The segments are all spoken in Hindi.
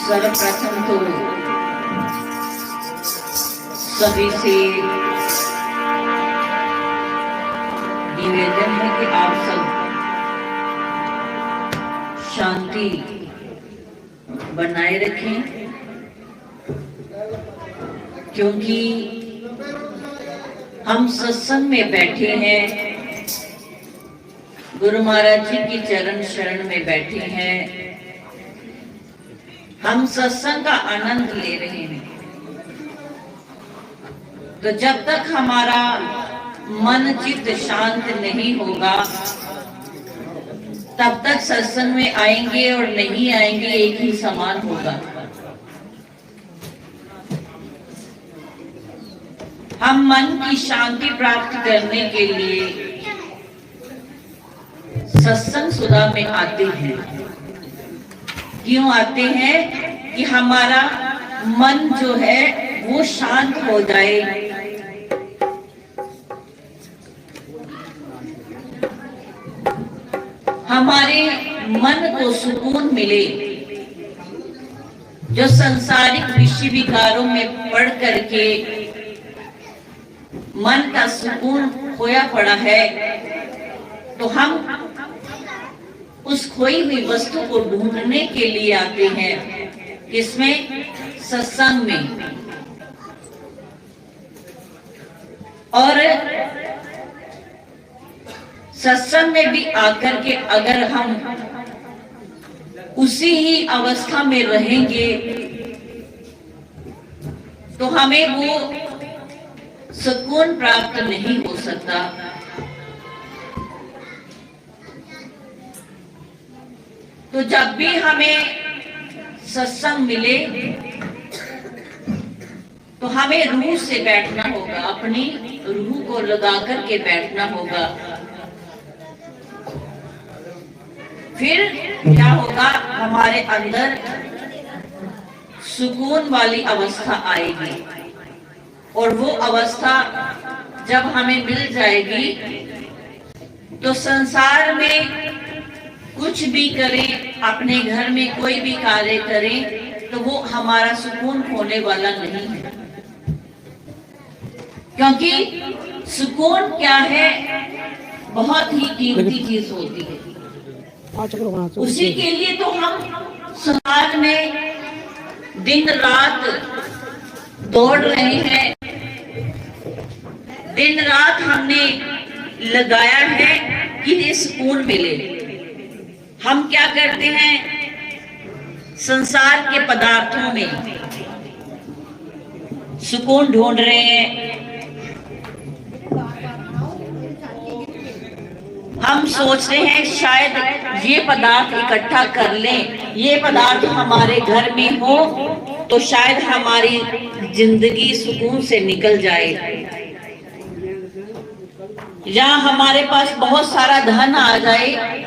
सर्वप्रथम तो सभी से निवेदन है कि आप सब शांति बनाए रखें, क्योंकि हम सत्संग में बैठे हैं, गुरु महाराज जी की चरण शरण में बैठे हैं, हम सत्संग का आनंद ले रहे हैं। तो जब तक हमारा मन चित्त शांत नहीं होगा, तब तक सत्संग में आएंगे और नहीं आएंगे एक ही समान होगा। हम मन की शांति प्राप्त करने के लिए सत्संग सुधा में आते हैं। क्यों आते हैं? कि हमारा मन जो है वो शांत हो जाए, हमारे मन को सुकून मिले। जो संसारिक विषय विकारों में पढ़ करके मन का सुकून खोया पड़ा है, तो हम उस खोई हुई वस्तु को ढूंढने के लिए आते हैं। किसमें? सत्संग में। और सत्संग में भी आकर के अगर हम उसी ही अवस्था में रहेंगे तो हमें वो सुकून प्राप्त नहीं हो सकता। तो जब भी हमें सत्संग मिले तो हमें रूह से बैठना होगा, अपनी रूह को लगा करके बैठना होगा। फिर क्या होगा? हमारे अंदर सुकून वाली अवस्था आएगी, और वो अवस्था जब हमें मिल जाएगी तो संसार में कुछ भी करें, अपने घर में कोई भी कार्य करें, तो वो हमारा सुकून खोने वाला नहीं है। क्योंकि सुकून क्या है? बहुत ही कीमती चीज होती है। उसी के लिए तो हम समाज में दिन रात दौड़ रहे हैं, दिन रात हमने लगाया है कि ये सुकून मिले। हम क्या करते हैं? संसार के पदार्थों में सुकून ढूंढ रहे हैं। हम सोचते हैं शायद ये पदार्थ इकट्ठा कर लें, ये पदार्थ हमारे घर में हो तो शायद हमारी जिंदगी सुकून से निकल जाए, या हमारे पास बहुत सारा धन आ जाए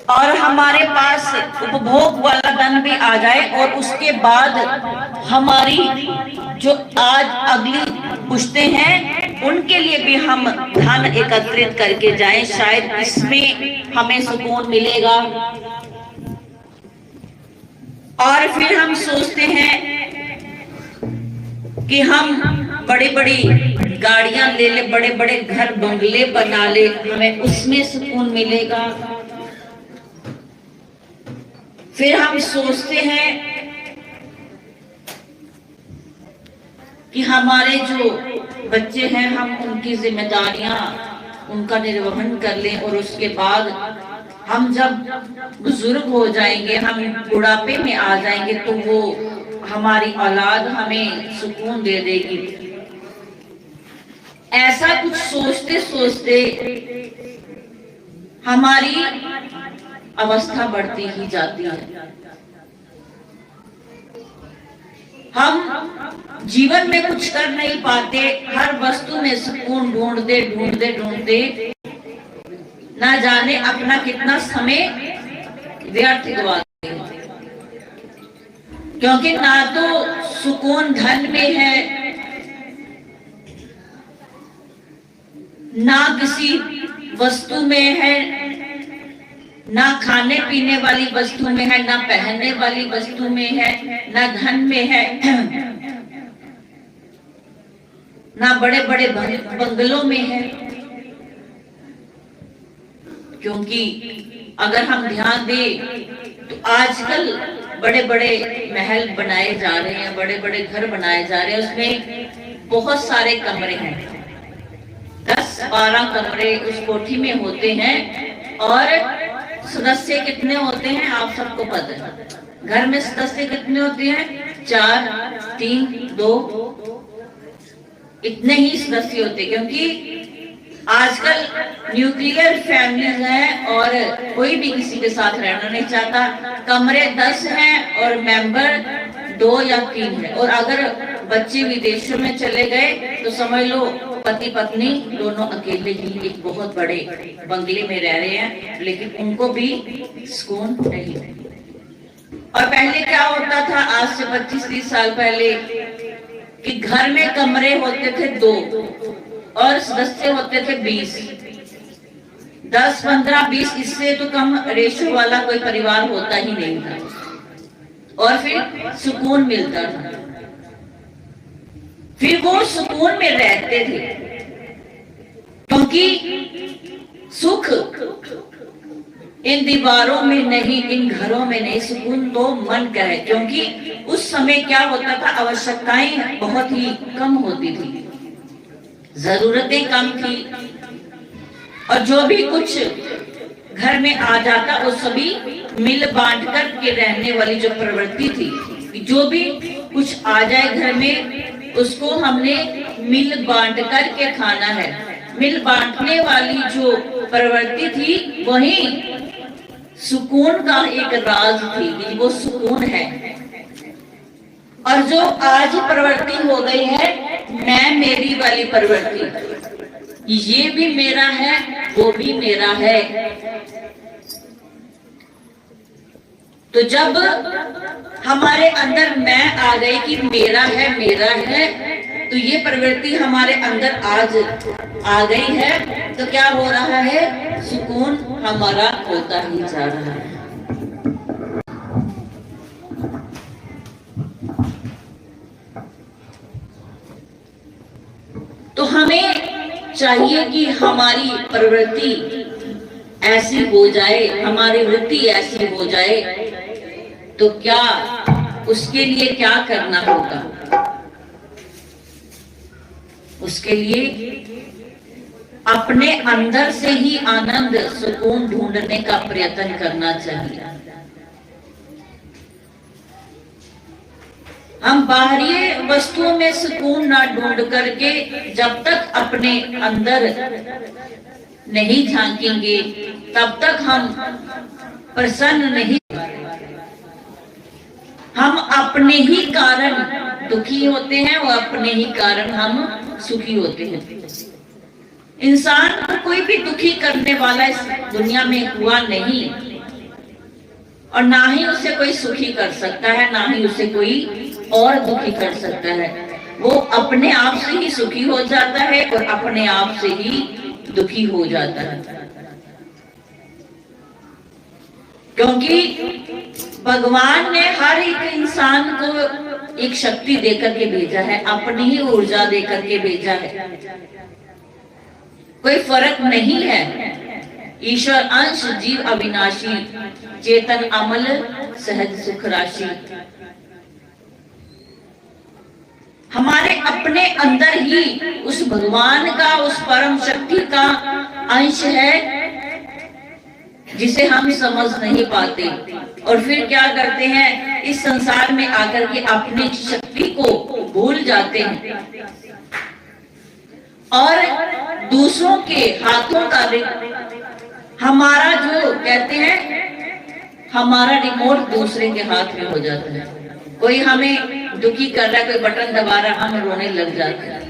और हमारे पास उपभोग वाला धन भी आ जाए, और उसके बाद हमारी जो आज अगली पुश्तें हैं उनके लिए भी हम धन एकत्रित करके जाएं, शायद इसमें हमें सुकून मिलेगा। और फिर हम सोचते हैं कि हम बड़ी बड़ी गाड़ियां ले ले, बड़े बड़े घर बंगले बना ले, हमें उसमें सुकून मिलेगा। फिर हम सोचते हैं कि हमारे जो बच्चे हैं हम उनकी जिम्मेदारियां उनका निर्वहन कर लें, और उसके बाद हम जब बुजुर्ग हो जाएंगे, हम बुढ़ापे में आ जाएंगे, तो वो हमारी औलाद हमें सुकून दे देगी। ऐसा कुछ सोचते सोचते हमारी अवस्था बढ़ती ही जाती है। हम जीवन में कुछ कर नहीं पाते, हर वस्तु में सुकून ढूंढते ढूंढते ढूंढते ना जाने अपना कितना समय व्यर्थ गवाते हैं। क्योंकि ना तो सुकून धन में है, ना किसी वस्तु में है, ना खाने पीने वाली वस्तु में है, ना पहनने वाली वस्तु में है, ना धन में है, ना बड़े बड़े बंगलों में है। क्योंकि अगर हम ध्यान दें तो आजकल बड़े बड़े महल बनाए जा रहे हैं, बड़े बड़े घर बनाए जा रहे हैं, उसमें बहुत सारे कमरे हैं, 10-12 कमरे उस कोठी में होते हैं। और सदस्य कितने होते हैं आप सबको पता है। घर में सदस्य कितने होते हैं? 4, 3, 2, इतने ही सदस्य होते। क्योंकि आजकल न्यूक्लियर फैमिलीज है और कोई भी किसी के साथ रहना नहीं चाहता। कमरे 10 हैं और मेंबर 2 या 3 है। और अगर बच्चे विदेशों में चले गए तो समझ लो पति पत्नी दोनों अकेले ही एक बहुत बड़े बंगले में रह रहे हैं, लेकिन उनको भी सुकून नहीं। और पहले क्या होता था, आज से 25-30 साल पहले, कि घर में कमरे होते थे 2 और सदस्य होते थे 20, 10, 15, 20, इससे तो कम रेशो वाला कोई परिवार होता ही नहीं था। और फिर सुकून मिलता था, फिर वो सुकून में रहते थे। क्योंकि सुख इन दीवारों में नहीं, इन घरों में नहीं, सुकून तो मन का है। क्योंकि उस समय क्या होता था, आवश्यकताएं बहुत ही कम होती थी, जरूरतें कम थी, और जो भी कुछ घर में आ जाता वो सभी मिल बांट कर के रहने वाली जो प्रवृत्ति थी, जो भी कुछ आ जाए घर में उसको हमने मिल बांट कर के खाना है। मिल बांटने वाली जो प्रवृत्ति थी वही सुकून का एक राज थी, वो सुकून है। और जो आज प्रवृत्ति हो गई है मैं मेरी वाली प्रवृत्ति, ये भी मेरा है वो भी मेरा है। तो जब हमारे अंदर मैं आ गई कि मेरा है, तो ये प्रवृत्ति हमारे अंदर आज आ गई है, तो क्या हो रहा है, सुकून हमारा होता ही जा रहा है। तो हमें चाहिए कि हमारी प्रवृत्ति ऐसी हो जाए, हमारी वृत्ति ऐसी हो जाए, तो क्या उसके लिए क्या करना होगा? उसके लिए अपने अंदर से ही आनंद सुकून ढूंढने का प्रयत्न करना चाहिए। हम बाहरी वस्तुओं में सुकून ना ढूंढ करके जब तक अपने अंदर नहीं झांकेंगे तब तक हम प्रसन्न नहीं। हम अपने ही कारण दुखी होते हैं और अपने ही कारण हम सुखी होते हैं। इंसान को कोई भी दुखी करने वाला इस दुनिया में हुआ नहीं, और ना ही उसे कोई सुखी कर सकता है, ना ही उसे कोई और दुखी कर सकता है। वो अपने आप से ही सुखी हो जाता है और अपने आप से ही दुखी हो जाता है। क्योंकि भगवान ने हर एक इंसान को एक शक्ति देकर के भेजा है, अपनी ही ऊर्जा देकर के भेजा है, कोई फर्क नहीं है। ईश्वर अंश जीव अविनाशी, चेतन अमल सहज सुख राशि। हमारे अपने अंदर ही उस भगवान का, उस परम शक्ति का अंश है जिसे हम समझ नहीं पाते, और फिर क्या करते हैं, इस संसार में आकर के अपनी शक्ति को भूल जाते हैं और दूसरों के हाथों का, हमारा जो कहते हैं हमारा रिमोट दूसरे के हाथ में हो जाता है। कोई हमें दुखी कर रहा है, कोई बटन दबा रहा है, हम रोने लग जाते हैं,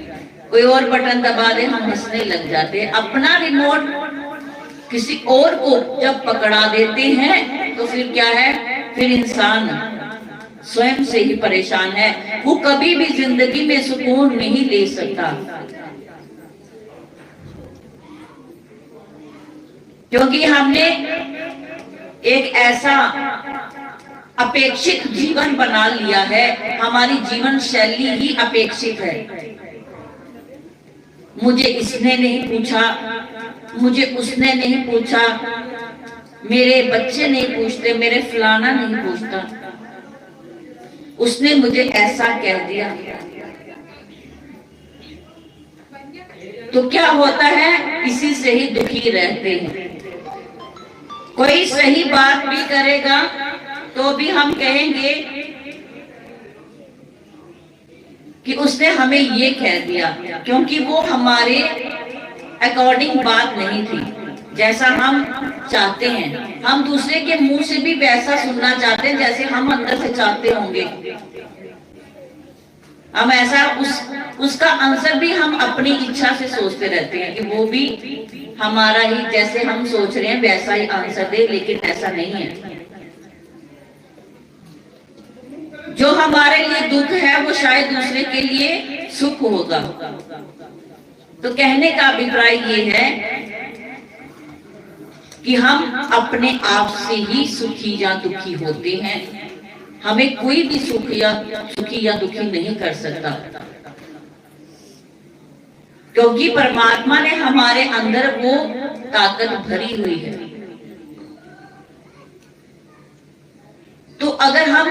कोई और बटन दबा दे हम हंसने लग जाते हैं। अपना रिमोट किसी और को जब पकड़ा देते हैं तो फिर क्या है, फिर इंसान स्वयं से ही परेशान है, वो कभी भी जिंदगी में सुकून नहीं ले सकता। क्योंकि हमने एक ऐसा अपेक्षित जीवन बना लिया है, हमारी जीवन शैली ही अपेक्षित है। मुझे इसने नहीं पूछा, मुझे उसने नहीं पूछा, मेरे बच्चे नहीं पूछते, मेरे फलाना नहीं पूछता, उसने मुझे ऐसा कह दिया। तो क्या होता है, इसी से ही दुखी रहते हैं। कोई सही बात भी करेगा तो भी हम कहेंगे कि उसने हमें ये कह दिया, क्योंकि वो हमारे अकॉर्डिंग बात नहीं थी जैसा हम चाहते हैं। हम दूसरे के मुंह से भी वैसा सुनना चाहते हैं जैसे हम अंदर से चाहते होंगे। हम ऐसा उसका आंसर भी हम अपनी इच्छा से सोचते रहते हैं कि वो भी हमारा ही जैसे हम सोच रहे हैं वैसा ही आंसर दे, लेकिन ऐसा नहीं है। जो हमारे लिए दुख है वो शायद दूसरे के लिए सुख होगा। तो कहने का अभिप्राय ये है कि हम अपने आप से ही सुखी या दुखी होते हैं। हमें कोई भी सुखी या दुखी नहीं कर सकता, क्योंकि परमात्मा ने हमारे अंदर वो ताकत भरी हुई है। तो अगर हम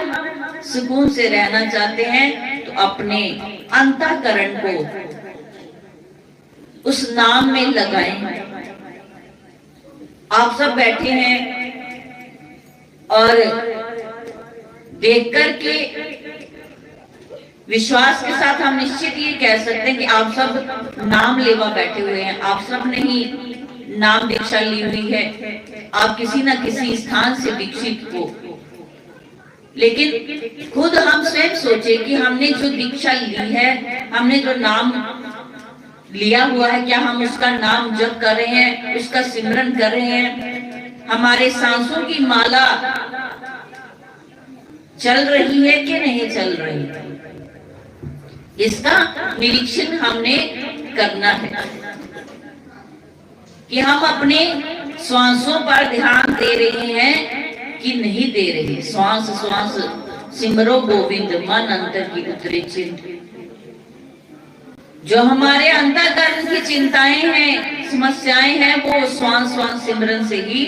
सुकून से रहना चाहते हैं तो अपने अंतःकरण को उस नाम में लगाएं। आप सब बैठे हैं और देख कर के विश्वास के साथ हम निश्चित ये कह सकते हैं कि आप सब नाम लेवा बैठे हुए हैं। आप सब ने ही नाम दीक्षा ली हुई है। आप किसी न किसी स्थान से दीक्षित हो, लेकिन खुद हम स्वयं सोचे कि हमने जो दीक्षा ली है, हमने जो नाम लिया हुआ है, क्या हम उसका नाम जप कर रहे हैं, उसका सिमरन कर रहे हैं? हमारे सांसों की माला चल रही है कि नहीं चल रही? इसका निरीक्षण हमने करना है कि हम अपने श्वासों पर ध्यान दे रहे हैं कि नहीं दे रहे। श्वास श्वास सिमरो गोविंद, मन अंतर की उतरे चिंत। जो हमारे अंतःकरण की चिंताएं हैं, समस्याएं हैं, वो श्वास श्वास सिमरन से ही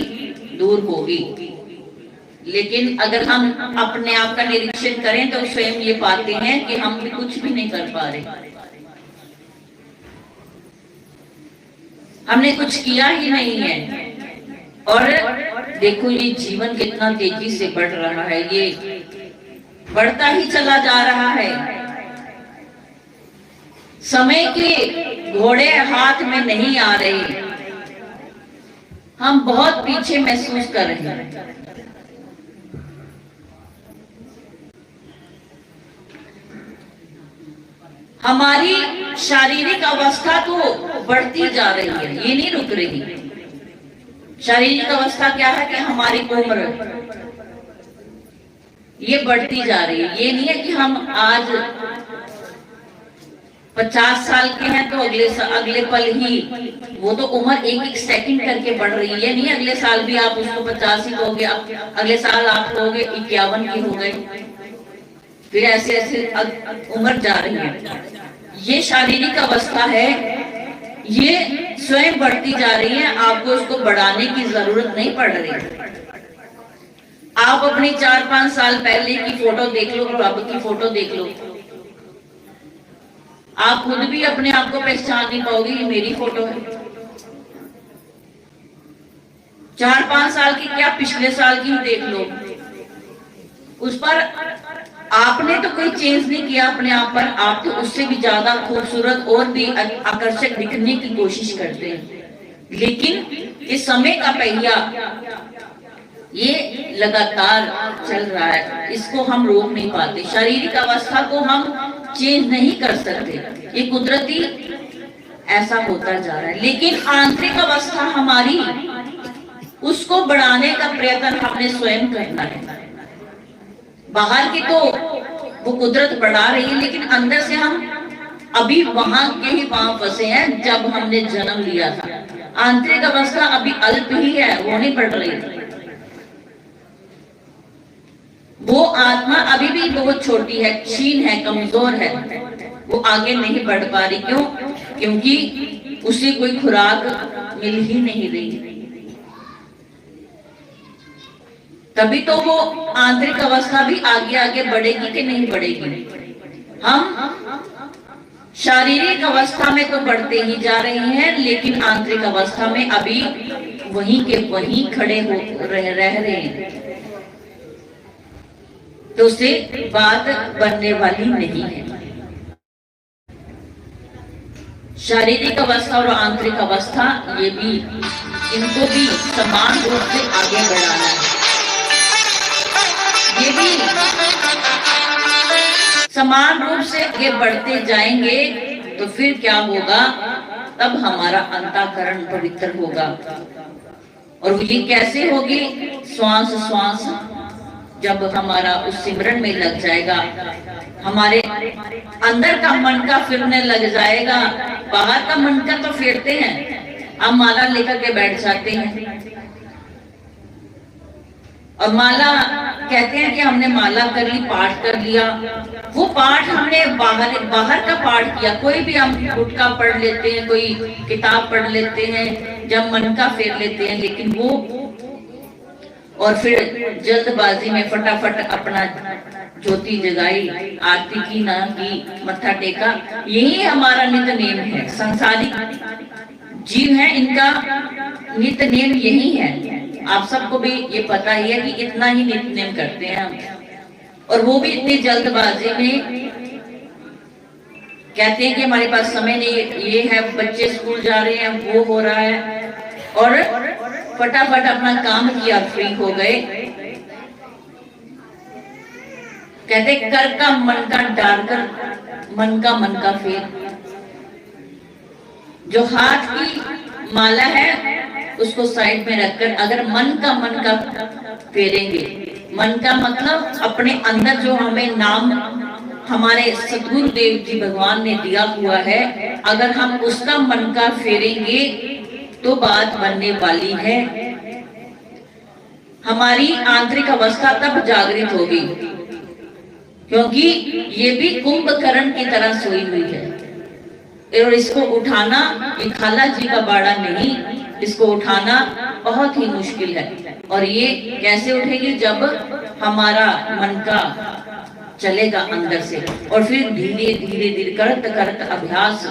दूर होगी। लेकिन अगर हम अपने आप का निरीक्षण करें तो स्वयं ये पाते हैं कि हम भी कुछ भी नहीं कर पा रहे, हमने कुछ किया ही नहीं है। और देखो ये जीवन कितना तेजी से बढ़ रहा है, ये बढ़ता ही चला जा रहा है। समय के घोड़े हाथ में नहीं आ रहे, हम बहुत पीछे महसूस कर रहे हैं। हमारी शारीरिक अवस्था तो बढ़ती जा रही है, ये नहीं रुक रही। शारीरिक अवस्था क्या है कि हमारी उम्र ये बढ़ती जा रही है। ये नहीं है कि हम आज 50 साल के हैं तो अगले पल ही, वो तो उम्र एक एक सेकंड करके बढ़ रही है। नहीं अगले साल भी आप उसको 50 ही कहोगे, अगले साल आप कहोगे 51 की हो गए, फिर ऐसे ऐसे उम्र जा रही है। ये शारीरिक अवस्था है, ये स्वयं बढ़ती जा रही है। आपको इसको बढ़ाने की जरूरत नहीं पड़ रही। आप अपनी 4-5 साल पहले की फोटो देख लो, अब की फोटो देख लो, आप खुद भी अपने आप को पहचान नहीं पाओगे, ये मेरी फोटो है। 4-5 साल की क्या, पिछले साल की ही देख लो, उस पर आपने तो कोई चेंज नहीं किया अपने आप पर। आप तो उससे भी ज्यादा खूबसूरत और भी आकर्षक दिखने की कोशिश करते हैं। लेकिन इस समय का पहिया ये लगातार चल रहा है, इसको हम रोक नहीं पाते। शारीरिक अवस्था को हम चेंज नहीं कर सकते, ये कुदरती ऐसा होता जा रहा है। लेकिन आंतरिक अवस्था हमारी, उसको बढ़ाने का प्रयत्न हमने स्वयं करना है। बाहर की तो वो कुदरत बढ़ा रही है, लेकिन अंदर से हम अभी वहां के ही वहां फंसे हैं जब हमने जन्म लिया था। आंतरिक अवस्था अभी अल्प ही है, वो नहीं बढ़ रही। वो आत्मा अभी भी बहुत छोटी है, क्षीण है, कमजोर है, वो आगे नहीं बढ़ पा रही। क्यों? क्योंकि उसे कोई खुराक मिल ही नहीं रही। तभी तो वो आंतरिक अवस्था भी आगे आगे बढ़ेगी कि नहीं बढ़ेगी। हम शारीरिक अवस्था में तो बढ़ते ही जा रहे हैं, लेकिन आंतरिक अवस्था में अभी वहीं के वहीं खड़े हो रह रहे हैं, तो उससे बात बनने वाली नहीं है। शारीरिक अवस्था और आंतरिक अवस्था, ये भी, इनको भी समान रूप से आगे बढ़ाना है। ये भी समान रूप से आगे बढ़ते जाएंगे तो फिर क्या होगा? तब हमारा अंतःकरण पवित्र होगा। और ये कैसे होगी? श्वास श्वास जब हमारा उस सिमरन में लग जाएगा, हमारे अंदर का मन का फिरने लग जाएगा। बाहर का मन का तो फेरते हैं, हम माला लेकर के बैठ जाते हैं और माला कहते हैं कि हमने माला कर ली, पाठ कर लिया। वो पाठ हमने बाहर का पाठ किया। कोई भी हम गुटखा पढ़ लेते हैं, कोई किताब पढ़ लेते हैं, जब मन का फेर लेते हैं, लेकिन वो और फिर जल्दबाजी में फटाफट अपना ज्योति जगाई, आरती की ना की, मत्था टेका। यही हमारा नित्य नेम है। संसारिक जीव है, इनका नित्य नेम यही है। आप सबको भी ये पता ही है कि इतना ही नित्य नेम करते हैं हम, और वो भी इतनी जल्दबाजी में। कहते हैं कि हमारे पास समय नहीं, ये है, बच्चे स्कूल जा रहे हैं, वो हो रहा है, और फटाफट अपना काम किया, फ्री हो गए। कहते कर का मन का डाल कर मन का फेर। जो हाथ की माला है उसको साइड में रखकर अगर मन का फेरेंगे, मन का मतलब अपने अंदर जो हमें नाम हमारे सतगुरु देव जी भगवान ने दिया हुआ है, अगर हम उसका मन का फेरेंगे तो बात बनने वाली है। हमारी आंतरिक अवस्था तब जागृत होगी, क्योंकि ये भी कुंभकर्ण की तरह सोई हुई है, और इसको उठाना ये खाला जी का बाड़ा नहीं, इसको उठाना बहुत ही मुश्किल है। और ये कैसे उठेगी? जब हमारा मन का चलेगा अंदर से, और फिर धीरे धीरे धीरे करत करत अभ्यास,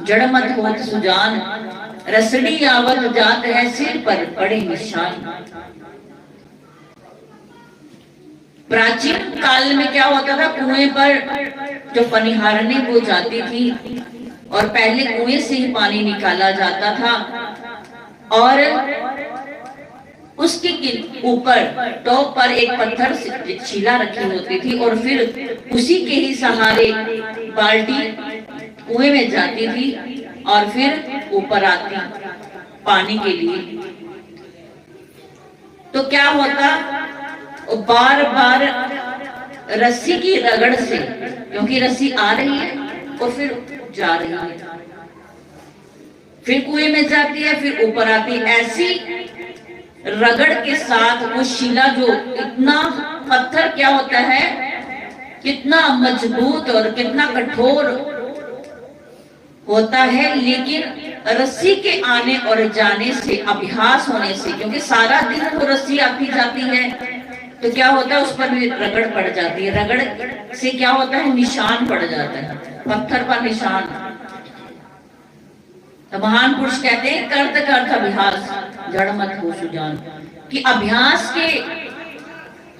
जड़ मत होत सुजान, रसड़ी आवत जात है सिर पर पड़े निशान। प्राचीन काल में क्या होता था? कुएं पर जो पनिहारने वो जाती थी, और पहले कुएं से ही पानी निकाला जाता था, और उसके ऊपर टॉप पर एक पत्थर से शिला रखी होती थी, और फिर उसी के ही सहारे बाल्टी कुएं में जाती थी और फिर ऊपर आती पानी के लिए। तो क्या होता? बार बार रस्सी की रगड़ से, क्योंकि रस्सी आ रही है और फिर जा रही है, फिर कुएं में जाती है, फिर ऊपर आती है। ऐसी रगड़ के साथ वो शिला, जो इतना पत्थर क्या होता है, कितना मजबूत और कितना कठोर होता है, लेकिन रस्सी के आने और जाने से, अभ्यास होने से, क्योंकि सारा दिन वो रस्सी आती जाती है, तो क्या होता है? उस पर भी रगड़ पड़ जाती है। रगड़ से क्या होता है? निशान पड़ जाता है, पत्थर पर निशान। तो महान पुरुष कहते हैं करत करत अभ्यास जड़ मत हो सुजान, कि अभ्यास के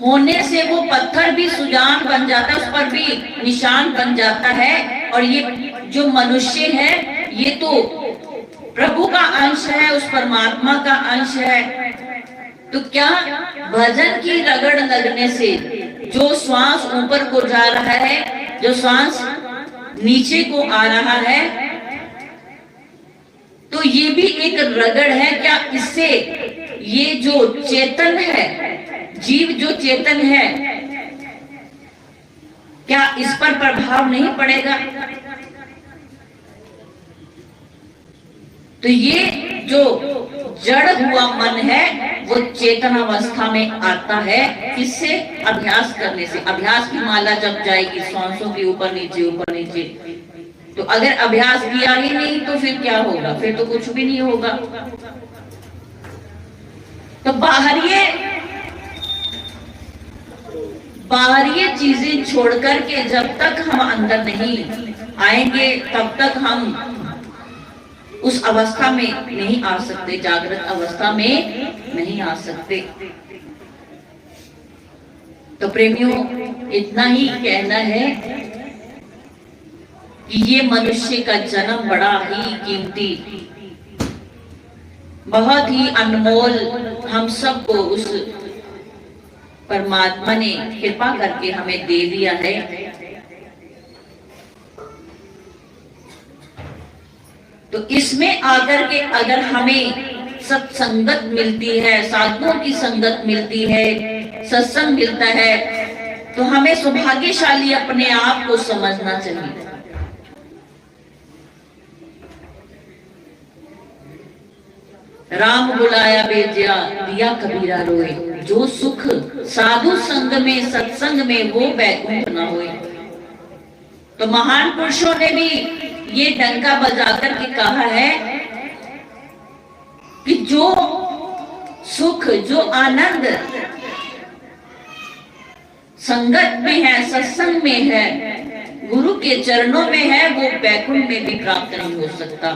होने से वो पत्थर भी सुजान बन जाता है, उस पर भी निशान बन जाता है। और ये जो मनुष्य है, ये तो प्रभु का अंश है, उस परमात्मा का अंश है। तो क्या भजन की रगड़ लगने से जो श्वास ऊपर को जा रहा है, जो श्वास नीचे को आ रहा है, तो ये भी एक रगड़ है। क्या इससे ये जो चेतन है, जीव जो चेतन है, क्या इस पर प्रभाव नहीं पड़ेगा? तो ये जो जड़ हुआ मन है, वो चेतन अवस्था में आता है। किससे? अभ्यास करने से। अभ्यास की माला जब जाएगी श्वासों के ऊपर नीचे, तो अगर अभ्यास किया ही नहीं तो फिर क्या होगा? फिर तो कुछ भी नहीं होगा। तो बाहरी चीजें छोड़कर के जब तक हम अंदर नहीं आएंगे तब तक हम उस अवस्था में नहीं आ सकते, जागृत अवस्था में नहीं आ सकते। तो प्रेमियों, इतना ही कहना है कि ये मनुष्य का जन्म बड़ा ही कीमती, बहुत ही अनमोल हम सबको उस परमात्मा ने कृपा करके हमें दे दिया है। तो इसमें आकर के अगर हमें सत्संगत मिलती है, साधुओं की संगत मिलती है, सत्संग मिलता है, तो हमें सौभाग्यशाली अपने आप को समझना चाहिए। राम बुलाया बेजिया दिया कबीरा रोए, जो सुख साधु संग में सत्संग में वो बैकुंठ न होए। तो महान पुरुषों ने भी ये डंका बजाकर के कहा है कि जो सुख, जो आनंद संगत में है, सत्संग में है, गुरु के चरणों में है, वो बैकुंठ में भी प्राप्त नहीं हो सकता।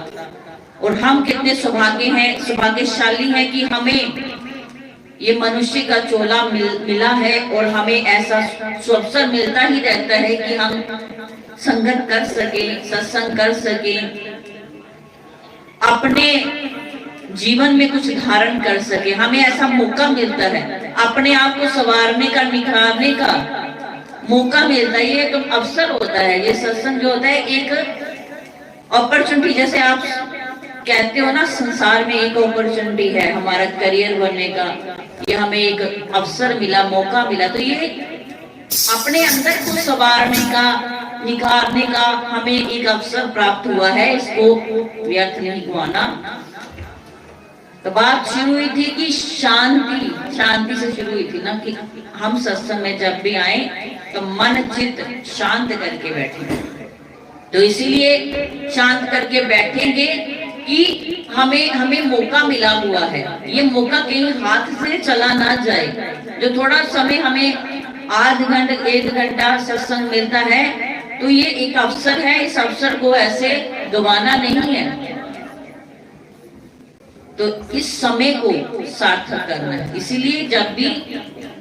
और हम कितने सौभाग्यशाली हैं कि हमें ये मनुष्य का चोला मिला है और हमें ऐसा अवसर मिलता ही रहता है कि हम संगत कर सके, सत्संग कर सके, अपने जीवन में कुछ धारण कर सके। हमें ऐसा मौका मिलता है, अपने आप को संवारने का, निखारने का मौका मिलता है। ये तो अवसर होता है। ये सत्संग जो होता है एक अपॉर्चुनिटी, जैसे आप कहते हो ना, संसार में एक अपॉर्चुनिटी है हमारा करियर बनने का, ये हमें एक अवसर मिला, मौका मिला। तो ये अपने अंदर को संवारने का, निखारने का हमें एक अवसर प्राप्त हुआ है, इसको व्यर्थ नहीं गवाना। तो बात शुरू हुई थी कि शांति से शुरू हुई थी ना, कि हम सत्संग में जब भी आए तो मन चित्त शांत करके बैठेंगे। तो इसीलिए शांत करके बैठेंगे कि हमें मौका मिला हुआ है। ये मौका कहीं हाथ से चला ना जाए। जो थोड़ा समय हमें आध घंटा, 1 घंटा सत्संग मिलता है, तो ये एक अवसर है। इस अवसर को ऐसे गंवाना नहीं है। तो इस समय को सार्थक करना है। इसीलिए जब भी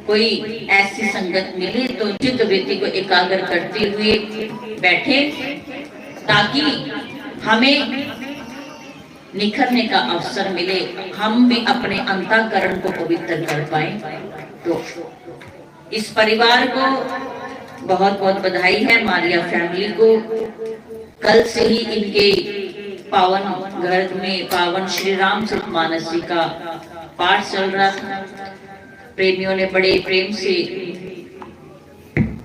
कोई ऐसी संगत मिले तो चित्त वृत्ति को एकाग्र करते हुए बैठे, ताकि हमें निखरने का अवसर मिले, हम भी अपने अंतःकरण को पवित्र कर पाए। तो इस परिवार को बहुत बहुत बधाई है, मारिया फैमिली को। कल से ही इनके पावन घर में पावन श्री रामचरितमानस जी का पाठ चल रहा था। प्रेमियों ने बड़े प्रेम से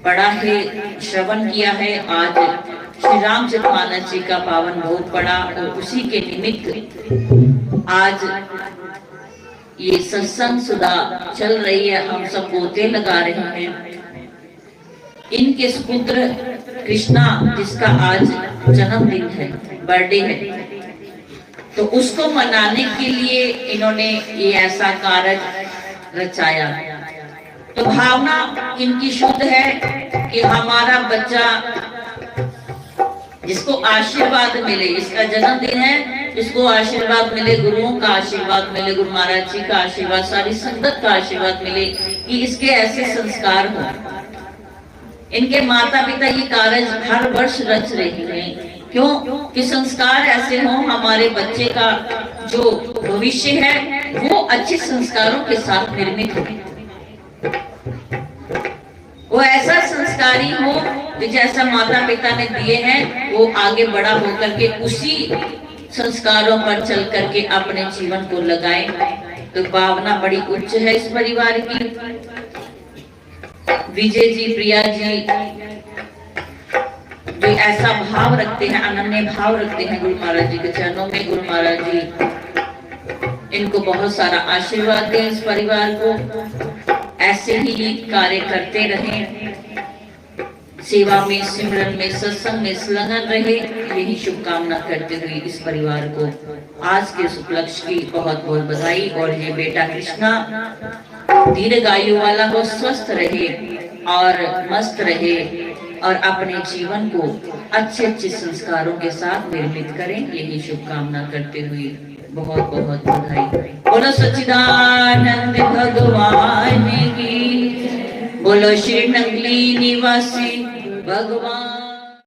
पढ़ा है, श्रवण किया है। आज श्री रामचरितमानस जी का पावन भोग पड़ा और उसी के निमित्त आज ये सत्संग सुधा चल रही है। हम सब गोते लगा रहे हैं। इनके सुपुत्र कृष्णा, जिसका आज जन्मदिन है, बर्थडे है, तो उसको मनाने के लिए इन्होंने ये ऐसा कार्य रचाया। तो भावना इनकी शुद्ध है कि हमारा बच्चा, जिसको आशीर्वाद मिले, इसका जन्मदिन है, जिसको आशीर्वाद मिले, गुरुओं का आशीर्वाद मिले, गुरु महाराज जी का आशीर्वाद, सारी संगत का आशीर्वाद मिले कि इसके ऐसे संस्कार हो। इनके माता पिता ये कार्य हर वर्ष रच रहे हैं। क्यों? कि संस्कार ऐसे हों, हमारे बच्चे का जो भविष्य है वो अच्छे संस्कारों के साथ निर्मित हो, वो ऐसा संस्कारी हो कि जैसा माता पिता ने दिए हैं वो आगे बड़ा होकर के उसी संस्कारों पर चल करके अपने जीवन को लगाए। तो भावना बड़ी उच्च है इस परिवार की। विजय जी, प्रिया जी जो ऐसा भाव रखते हैं, अनन्य भाव रखते हैं गुरु महाराज जी के चरणों में। गुरु महाराज जी इनको बहुत सारा आशीर्वाद दें, इस परिवार को ऐसे ही कार्य करते रहें, सेवा में, सिमरन में, सत्संग में संलग्न रहे, यही शुभकामना करते हुए इस परिवार को आज के इस उपलक्ष्य की बहुत बहुत बधाई। और ये बेटा कृष्णा दीर्घायु वाला हो, स्वस्थ रहे और मस्त रहे और अपने जीवन को अच्छे अच्छे संस्कारों के साथ निर्मित करें, यही शुभकामना करते हुए बहुत बहुत बधाई। बोलो सच्चिदानंद भगवान की, बोलो श्री नगली निवासी भगवान।